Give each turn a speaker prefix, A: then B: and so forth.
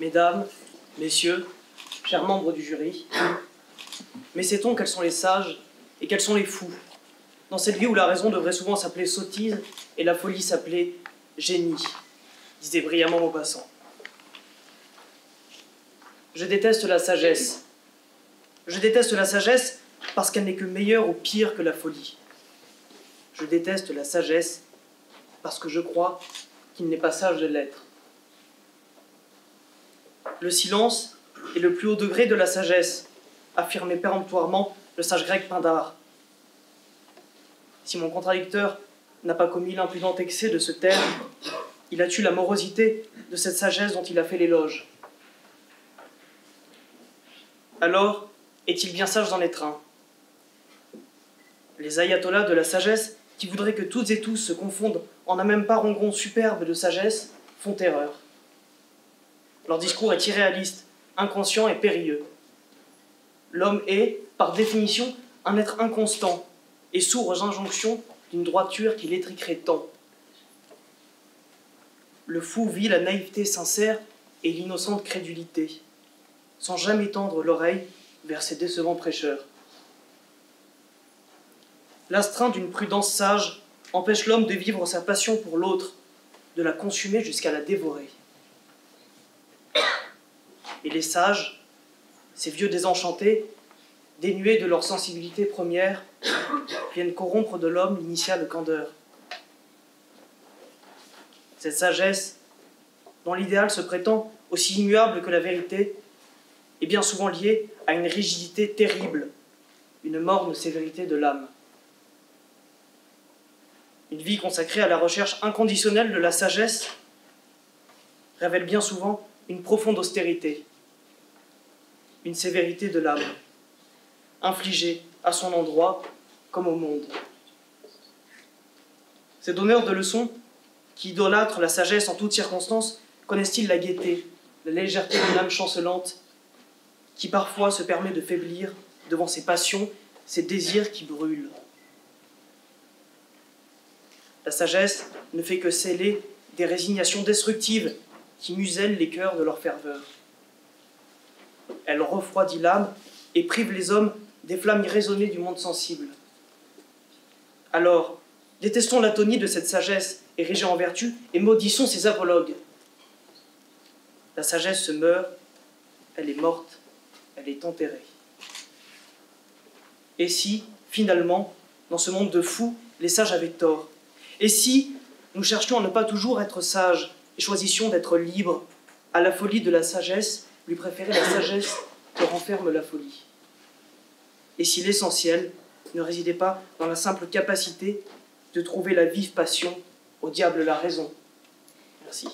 A: Mesdames, messieurs, chers membres du jury, mais sait-on quels sont les sages et quels sont les fous? Dans cette vie où la raison devrait souvent s'appeler sottise et la folie s'appeler génie, disait brillamment Maupassant. Je déteste la sagesse. Je déteste la sagesse parce qu'elle n'est que meilleure ou pire que la folie. Je déteste la sagesse parce que je crois qu'il n'est pas sage de l'être. Le silence est le plus haut degré de la sagesse, affirmait péremptoirement le sage grec Pindare. Si mon contradicteur n'a pas commis l'impudent excès de se taire, il a tué la morosité de cette sagesse dont il a fait l'éloge. Alors, est-il bien sage d'en être un? Les ayatollahs de la sagesse, qui voudraient que toutes et tous se confondent en un même parangon superbe de sagesse, font erreur. Leur discours est irréaliste, inconscient et périlleux. L'homme est, par définition, un être inconstant et sourd aux injonctions d'une droiture qui l'étriquerait tant. Le fou vit la naïveté sincère et l'innocente crédulité, sans jamais tendre l'oreille vers ses décevants prêcheurs. L'astreinte d'une prudence sage empêche l'homme de vivre sa passion pour l'autre, de la consumer jusqu'à la dévorer. Et les sages, ces vieux désenchantés, dénués de leur sensibilité première, viennent corrompre de l'homme l'initiale candeur. Cette sagesse, dont l'idéal se prétend aussi immuable que la vérité, est bien souvent liée à une rigidité terrible, une morne sévérité de l'âme. Une vie consacrée à la recherche inconditionnelle de la sagesse révèle bien souvent une profonde austérité, une sévérité de l'âme, infligée à son endroit comme au monde. Ces donneurs de leçons, qui idolâtrent la sagesse en toutes circonstances, connaissent-ils la gaieté, la légèreté d'une âme chancelante, qui parfois se permet de faiblir devant ses passions, ses désirs qui brûlent? La sagesse ne fait que sceller des résignations destructives qui musellent les cœurs de leur ferveur. Elle refroidit l'âme et prive les hommes des flammes irraisonnées du monde sensible. Alors, détestons l'atonie de cette sagesse érigée en vertu et maudissons ses apologues. La sagesse se meurt, elle est morte, elle est enterrée. Et si, finalement, dans ce monde de fous, les sages avaient tort? Et si nous cherchions à ne pas toujours être sages et choisissions d'être libres, à la folie de la sagesse, lui préférer la sagesse que renferme la folie? Et si l'essentiel ne résidait pas dans la simple capacité de trouver la vive passion, au diable la raison? Merci.